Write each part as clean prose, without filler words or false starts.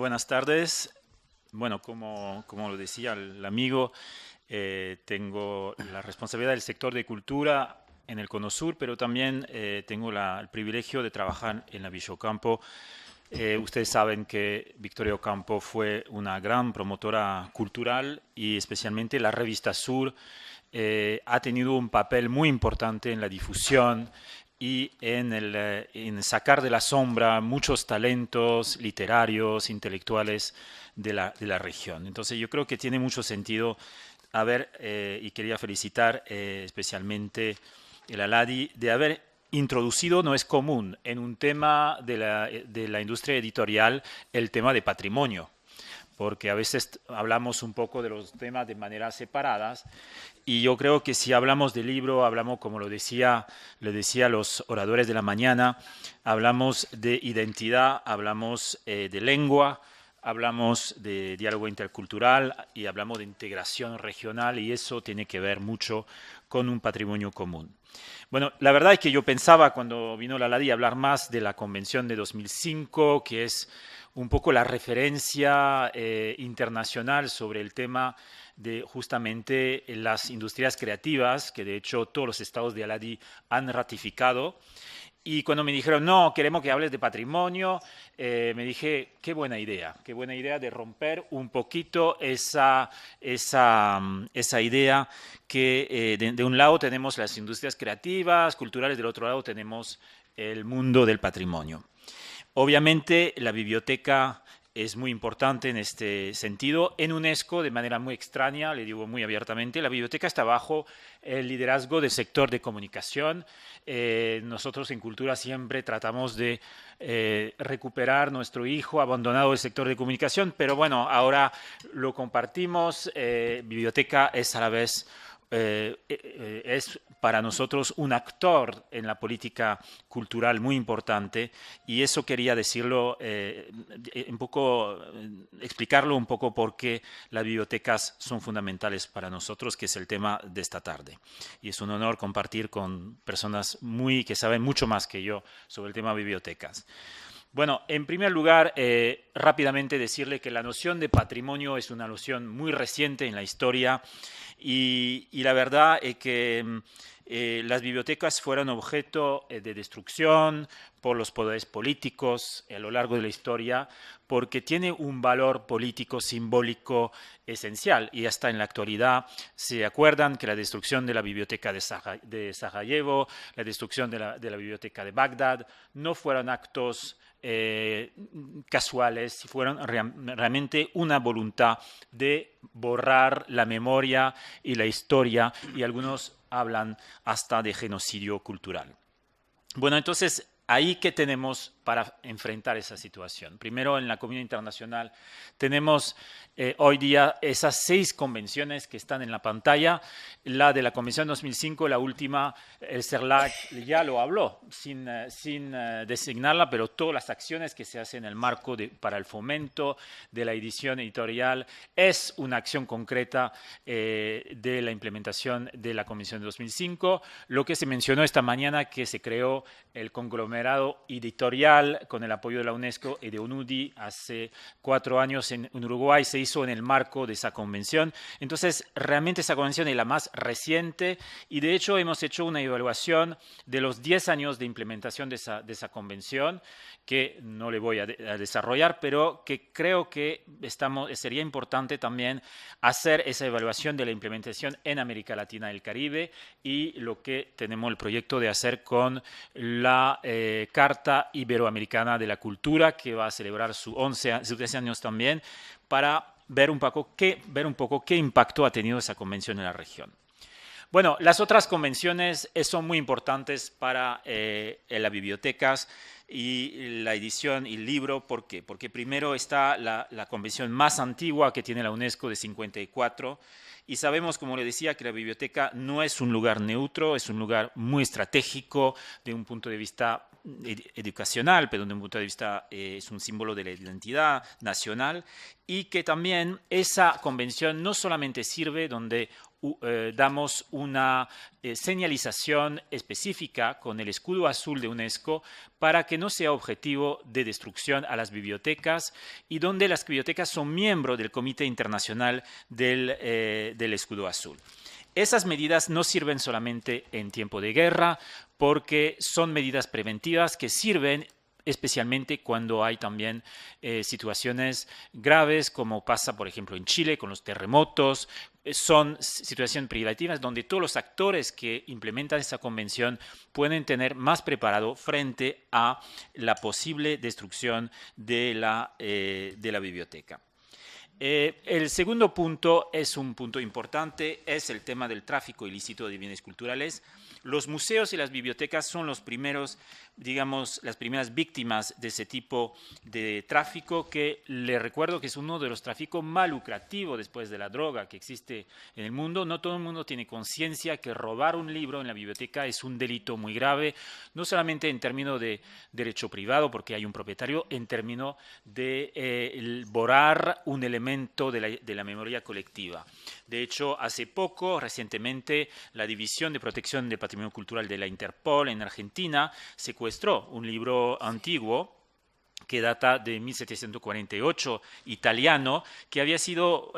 Buenas tardes. Bueno, como lo decía el amigo, tengo la responsabilidad del sector de cultura en el Cono Sur, pero también tengo el privilegio de trabajar en la Villa Ocampo. Ustedes saben que Victoria Ocampo fue una gran promotora cultural y especialmente la revista Sur ha tenido un papel muy importante en la difusión y en sacar de la sombra muchos talentos literarios, intelectuales de la región. Entonces yo creo que tiene mucho sentido y quería felicitar especialmente el Aladi de haber introducido, no es común, en un tema de la industria editorial, el tema de patrimonio, porque a veces hablamos un poco de los temas de maneras separadas y yo creo que si hablamos de libro, hablamos, como le decía a los oradores de la mañana, hablamos de identidad, hablamos de lengua, hablamos de diálogo intercultural y hablamos de integración regional y eso tiene que ver mucho con un patrimonio común. Bueno, la verdad es que yo pensaba cuando vino la LADI hablar más de la Convención de 2005, que es un poco la referencia internacional sobre el tema de justamente las industrias creativas, que de hecho todos los estados de Aladi han ratificado. Y cuando me dijeron, no, queremos que hables de patrimonio, me dije, qué buena idea de romper un poquito esa idea que de un lado tenemos las industrias creativas, culturales, del otro lado tenemos el mundo del patrimonio. Obviamente la biblioteca es muy importante en este sentido. En UNESCO, de manera muy extraña, le digo muy abiertamente, la biblioteca está bajo el liderazgo del sector de comunicación. Nosotros en Cultura siempre tratamos de recuperar nuestro hijo abandonado del sector de comunicación, pero bueno, ahora lo compartimos. Biblioteca es a la vez es para nosotros un actor en la política cultural muy importante y eso quería decirlo un poco, explicarlo un poco por qué las bibliotecas son fundamentales para nosotros, que es el tema de esta tarde. Y es un honor compartir con personas que saben mucho más que yo sobre el tema de bibliotecas. Bueno, en primer lugar, rápidamente decirle que la noción de patrimonio es una noción muy reciente en la historia y la verdad es que las bibliotecas fueron objeto de destrucción por los poderes políticos a lo largo de la historia porque tiene un valor político simbólico esencial y hasta en la actualidad se acuerdan que la destrucción de la biblioteca de Sarajevo, la destrucción de la biblioteca de Bagdad no fueron actos casuales, fueron realmente una voluntad de borrar la memoria y la historia y algunos hablan hasta de genocidio cultural. Bueno, entonces, ¿ahí qué tenemos para enfrentar esa situación? Primero, en la comunidad internacional tenemos hoy día esas 6 convenciones que están en la pantalla. La de la Convención 2005, la última, el CERLAC ya lo habló, sin designarla, pero todas las acciones que se hacen en el marco para el fomento de la edición editorial es una acción concreta de la implementación de la Convención de 2005. Lo que se mencionó esta mañana, que se creó el conglomerado editorial con el apoyo de la UNESCO y de UNUDI hace 4 años en Uruguay, se hizo en el marco de esa convención. Entonces, realmente esa convención es la más reciente y de hecho hemos hecho una evaluación de los 10 años de implementación de esa convención, que no le voy a desarrollar, pero que creo que sería importante también hacer esa evaluación de la implementación en América Latina y el Caribe y lo que tenemos el proyecto de hacer con la Carta Iberoamericana de la Cultura, que va a celebrar sus 13 años también, para ver un poco qué impacto ha tenido esa convención en la región. Bueno, las otras convenciones son muy importantes para las bibliotecas y la edición y el libro. ¿Por qué? Porque primero está la convención más antigua que tiene la UNESCO de 54 y sabemos, como le decía, que la biblioteca no es un lugar neutro, es un lugar muy estratégico de un punto de vista educacional, pero desde un punto de vista es un símbolo de la identidad nacional, y que también esa convención no solamente sirve donde damos una señalización específica con el escudo azul de UNESCO para que no sea objetivo de destrucción a las bibliotecas y donde las bibliotecas son miembros del Comité Internacional del Escudo Azul. Esas medidas no sirven solamente en tiempo de guerra porque son medidas preventivas que sirven especialmente cuando hay también situaciones graves, como pasa, por ejemplo, en Chile con los terremotos. Son situaciones privativas donde todos los actores que implementan esta convención pueden tener más preparado frente a la posible destrucción de la biblioteca. El segundo punto es un punto importante, es el tema del tráfico ilícito de bienes culturales. Los museos y las bibliotecas son los primeros, digamos, las primeras víctimas de ese tipo de tráfico, que le recuerdo que es uno de los tráficos más lucrativos después de la droga que existe en el mundo. No todo el mundo tiene conciencia que robar un libro en la biblioteca es un delito muy grave, no solamente en términos de derecho privado, porque hay un propietario, en términos de borrar un elemento de la memoria colectiva. De hecho, hace poco, recientemente, la División de Protección del Patrimonio Cultural de la Interpol en Argentina secuestró un libro antiguo que data de 1748, italiano, que había sido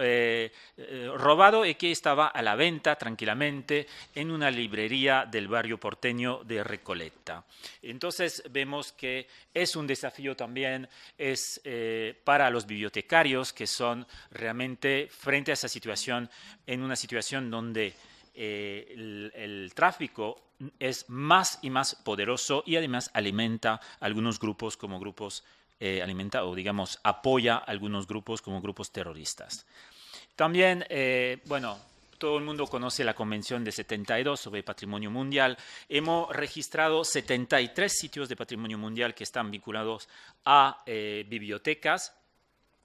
robado y que estaba a la venta tranquilamente en una librería del barrio porteño de Recoleta. Entonces vemos que es un desafío también para los bibliotecarios, que son realmente frente a esa situación, en una situación donde el tráfico es más y más poderoso y además alimenta a algunos grupos como grupos alimenta o digamos apoya a algunos grupos como grupos terroristas. También, bueno, todo el mundo conoce la Convención de 72 sobre Patrimonio Mundial. Hemos registrado 73 sitios de Patrimonio Mundial que están vinculados a bibliotecas.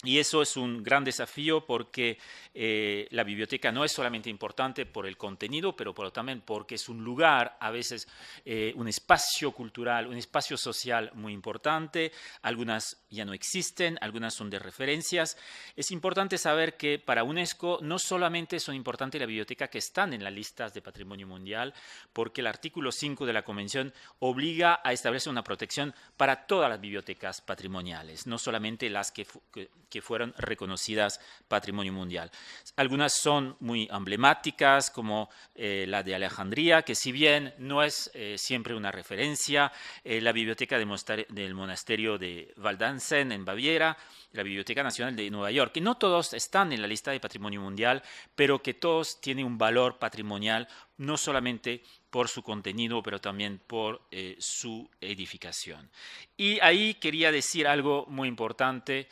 Y eso es un gran desafío porque la biblioteca no es solamente importante por el contenido, pero también porque es un lugar, a veces un espacio cultural, un espacio social muy importante. Algunas ya no existen, algunas son de referencias. Es importante saber que para UNESCO no solamente son importantes las bibliotecas que están en las listas de Patrimonio Mundial, porque el artículo 5 de la Convención obliga a establecer una protección para todas las bibliotecas patrimoniales, no solamente las que fueron reconocidas Patrimonio Mundial. Algunas son muy emblemáticas, como la de Alejandría, que si bien no es siempre una referencia, la Biblioteca del Monasterio de Waldensen en Baviera, la Biblioteca Nacional de Nueva York, que no todos están en la lista de Patrimonio Mundial, pero que todos tienen un valor patrimonial, no solamente por su contenido, pero también por su edificación. Y ahí quería decir algo muy importante.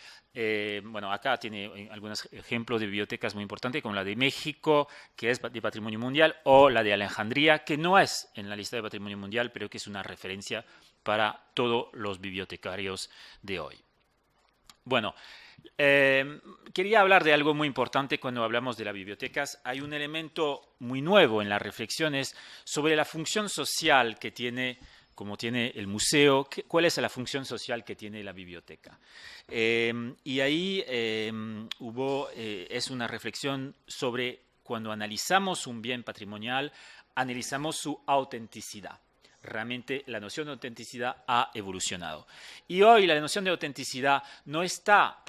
Bueno, acá tiene algunos ejemplos de bibliotecas muy importantes, como la de México, que es de Patrimonio Mundial, o la de Alejandría, que no es en la lista de Patrimonio Mundial, pero que es una referencia para todos los bibliotecarios de hoy. Bueno, quería hablar de algo muy importante cuando hablamos de las bibliotecas. Hay un elemento muy nuevo en las reflexiones sobre la función social que tiene, como tiene el museo, cuál es la función social que tiene la biblioteca. Y ahí es una reflexión sobre cuando analizamos un bien patrimonial, analizamos su autenticidad. Realmente la noción de autenticidad ha evolucionado. Y hoy la noción de autenticidad no está,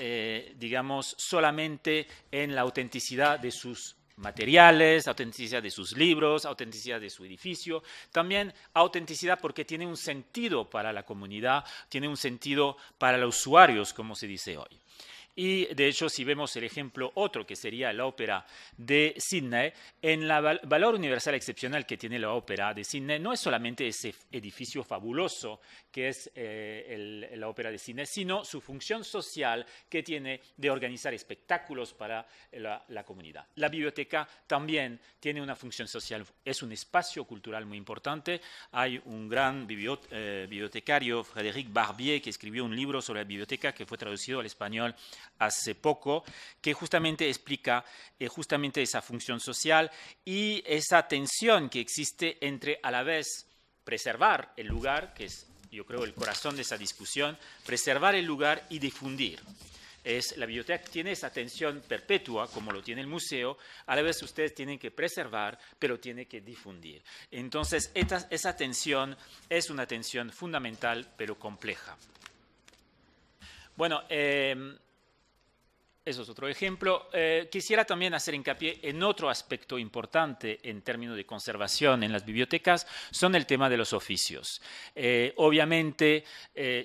digamos, solamente en la autenticidad de sus materiales, autenticidad de sus libros, autenticidad de su edificio, también autenticidad porque tiene un sentido para la comunidad, tiene un sentido para los usuarios, como se dice hoy. Y de hecho, si vemos el ejemplo otro, que sería la ópera de Sydney, en el valor universal excepcional que tiene la ópera de Sydney, no es solamente ese edificio fabuloso que es la ópera de Sydney, sino su función social que tiene de organizar espectáculos para la comunidad. La biblioteca también tiene una función social, es un espacio cultural muy importante. Hay un gran bibliotecario, Frédéric Barbier, que escribió un libro sobre la biblioteca que fue traducido al español hace poco, que justamente explica justamente esa función social y esa tensión que existe entre a la vez preservar el lugar, que es yo creo, el corazón de esa discusión, preservar el lugar y difundir. La biblioteca tiene esa atención perpetua, como lo tiene el museo, a la vez ustedes tienen que preservar, pero tienen que difundir. Entonces, esa atención es una atención fundamental, pero compleja. Bueno, eso es otro ejemplo. Quisiera también hacer hincapié en otro aspecto importante en términos de conservación en las bibliotecas, son el tema de los oficios. Obviamente,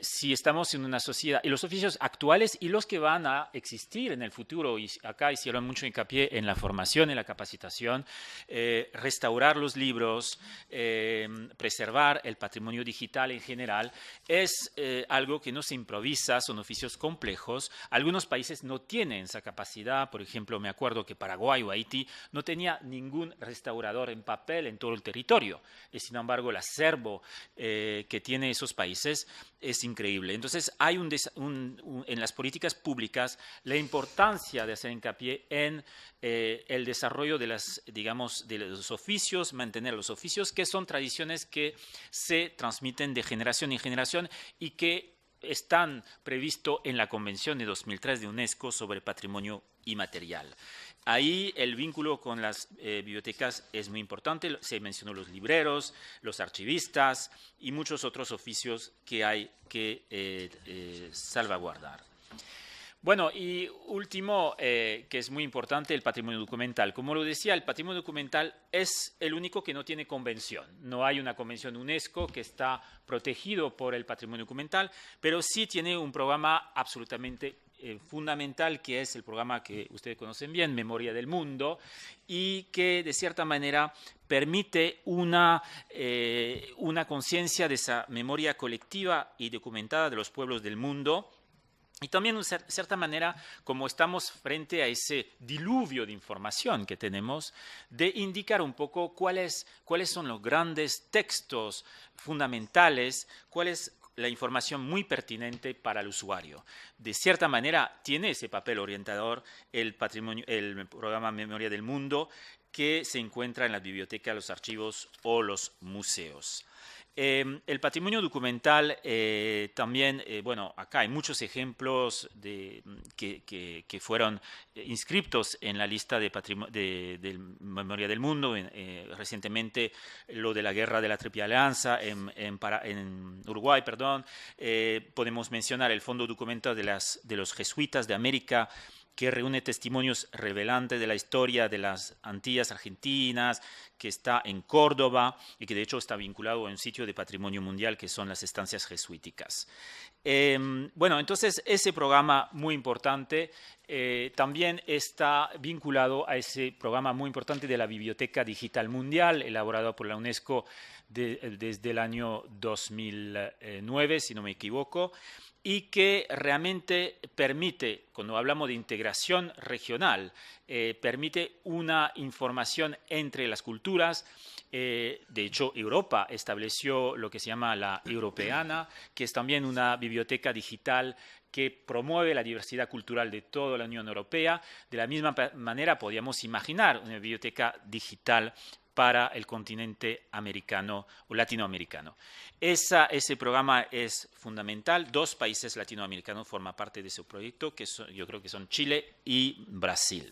si estamos en una sociedad, y los oficios actuales y los que van a existir en el futuro, y acá hicieron mucho hincapié en la formación, en la capacitación, restaurar los libros, preservar el patrimonio digital en general, es algo que no se improvisa, son oficios complejos. Algunos países no tienen esa capacidad. Por ejemplo, me acuerdo que Paraguay o Haití no tenía ningún restaurador en papel en todo el territorio. Y sin embargo, el acervo que tiene esos países es increíble. Entonces, hay en las políticas públicas la importancia de hacer hincapié en el desarrollo de los oficios, mantener los oficios, que son tradiciones que se transmiten de generación en generación y que están previstos en la Convención de 2003 de UNESCO sobre patrimonio inmaterial. Ahí el vínculo con las bibliotecas es muy importante. Se mencionó los libreros, los archivistas y muchos otros oficios que hay que salvaguardar. Bueno, y último, que es muy importante, el patrimonio documental. Como lo decía, el patrimonio documental es el único que no tiene convención. No hay una convención UNESCO que está protegido por el patrimonio documental, pero sí tiene un programa absolutamente fundamental, que es el programa que ustedes conocen bien, Memoria del Mundo, y que de cierta manera permite una conciencia de esa memoria colectiva y documentada de los pueblos del mundo. Y también, de cierta manera, como estamos frente a ese diluvio de información que tenemos, de indicar un poco cuáles son los grandes textos fundamentales, cuál es la información muy pertinente para el usuario. De cierta manera, tiene ese papel orientador el programa Memoria del Mundo, que se encuentra en las bibliotecas, los archivos o los museos. El patrimonio documental también, bueno, acá hay muchos ejemplos que fueron inscritos en la lista de Memoria del Mundo. Recientemente lo de la Guerra de la Triple Alianza en Uruguay, perdón. Podemos mencionar el Fondo Documental de los Jesuitas de América, que reúne testimonios revelantes de la historia de las Antillas argentinas, que está en Córdoba y que de hecho está vinculado a un sitio de patrimonio mundial que son las estancias jesuíticas. Bueno, entonces ese programa muy importante también está vinculado a ese programa muy importante de la Biblioteca Digital Mundial, elaborado por la UNESCO desde el año 2009, si no me equivoco, y que realmente permite, cuando hablamos de integración regional, permite una información entre las culturas. De hecho, Europa estableció lo que se llama la Europeana, que es también una biblioteca digital que promueve la diversidad cultural de toda la Unión Europea. De la misma manera, podríamos imaginar una biblioteca digital para el continente americano o latinoamericano. Ese programa es fundamental. 2 países latinoamericanos forman parte de ese proyecto, que yo creo que son Chile y Brasil.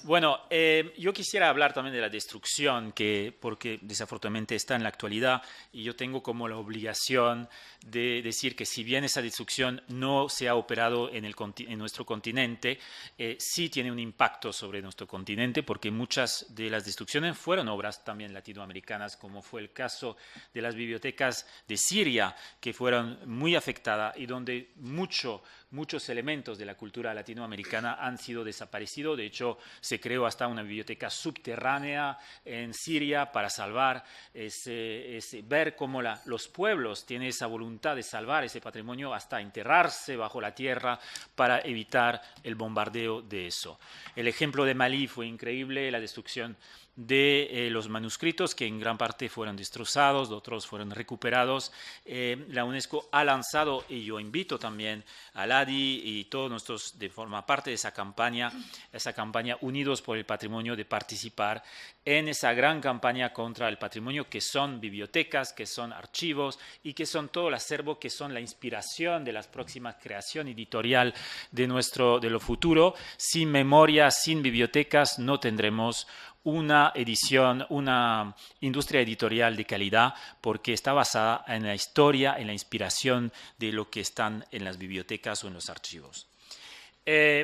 Bueno, yo quisiera hablar también de la destrucción, porque desafortunadamente está en la actualidad, y yo tengo como la obligación de decir que si bien esa destrucción no se ha operado en nuestro continente, sí tiene un impacto sobre nuestro continente, porque muchas de las destrucciones fueron obras también latinoamericanas, como fue el caso de las bibliotecas de Siria, que fueron muy afectadas y donde muchos elementos de la cultura latinoamericana han sido desaparecidos. De hecho, se creó hasta una biblioteca subterránea en Siria para salvar ver cómo los pueblos tienen esa voluntad de salvar ese patrimonio hasta enterrarse bajo la tierra para evitar el bombardeo de eso. El ejemplo de Malí fue increíble, la destrucción de los manuscritos, que en gran parte fueron destrozados, otros fueron recuperados. La UNESCO ha lanzado, y yo invito también a la Ladi y todos nosotros de forma parte de esa campaña Unidos por el Patrimonio, de participar en esa gran campaña contra el patrimonio, que son bibliotecas, que son archivos y que son todo el acervo, que son la inspiración de la próxima creación editorial de lo futuro. Sin memoria, sin bibliotecas, no tendremos una edición, una industria editorial de calidad, porque está basada en la historia, en la inspiración de lo que están en las bibliotecas o en los archivos.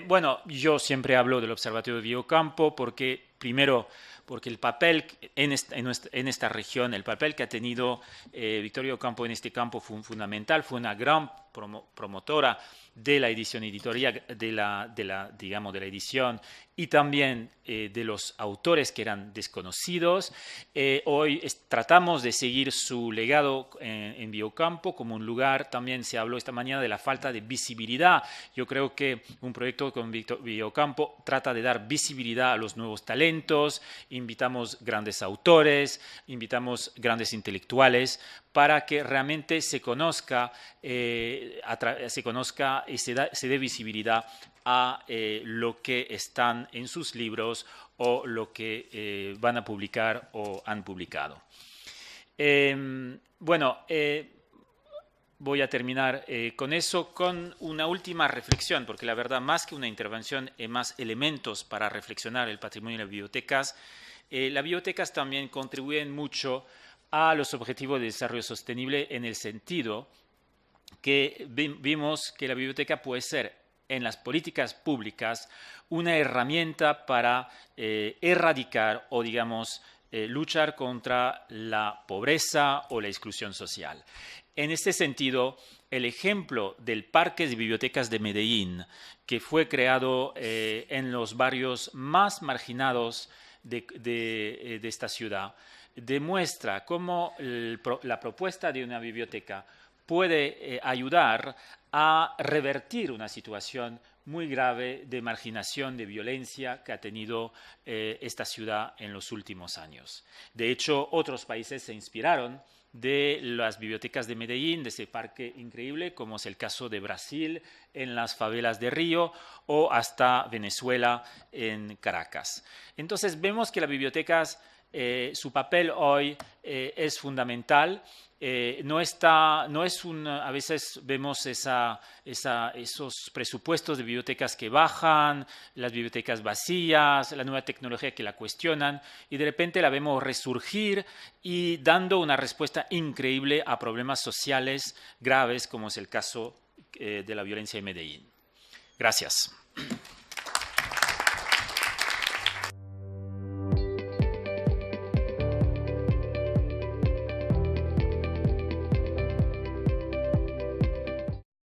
Bueno, yo siempre hablo del Observatorio de Biocampo porque, primero, porque el papel en esta región, el papel que ha tenido Victoria Ocampo en este campo fue fundamental, fue una gran promotora de la edición editorial, de la edición, y también de los autores que eran desconocidos. Hoy tratamos de seguir su legado en Biocampo como un lugar. También se habló esta mañana de la falta de visibilidad. Yo creo que un proyecto con Biocampo trata de dar visibilidad a los nuevos talentos. Invitamos grandes autores, invitamos grandes intelectuales para que realmente se conozca y se dé visibilidad a lo que están en sus libros o lo que van a publicar o han publicado. Voy a terminar con eso, con una última reflexión, porque la verdad, más que una intervención, más elementos para reflexionar el patrimonio de las bibliotecas. Las bibliotecas también contribuyen mucho a los objetivos de desarrollo sostenible, en el sentido que vimos que la biblioteca puede ser, en las políticas públicas, una herramienta para erradicar o, luchar contra la pobreza o la exclusión social. En este sentido, el ejemplo del Parque de Bibliotecas de Medellín, que fue creado en los barrios más marginados de esta ciudad, demuestra cómo la propuesta de una biblioteca puede ayudar a revertir una situación muy grave de marginación, de violencia que ha tenido esta ciudad en los últimos años. De hecho, otros países se inspiraron de las bibliotecas de Medellín, de ese parque increíble, como es el caso de Brasil en las favelas de Río, o hasta Venezuela en Caracas. Entonces vemos que las bibliotecas, su papel hoy es fundamental. A veces vemos esos presupuestos de bibliotecas que bajan, las bibliotecas vacías, la nueva tecnología que la cuestionan, y de repente la vemos resurgir y dando una respuesta increíble a problemas sociales graves, como es el caso de la violencia en Medellín. Gracias.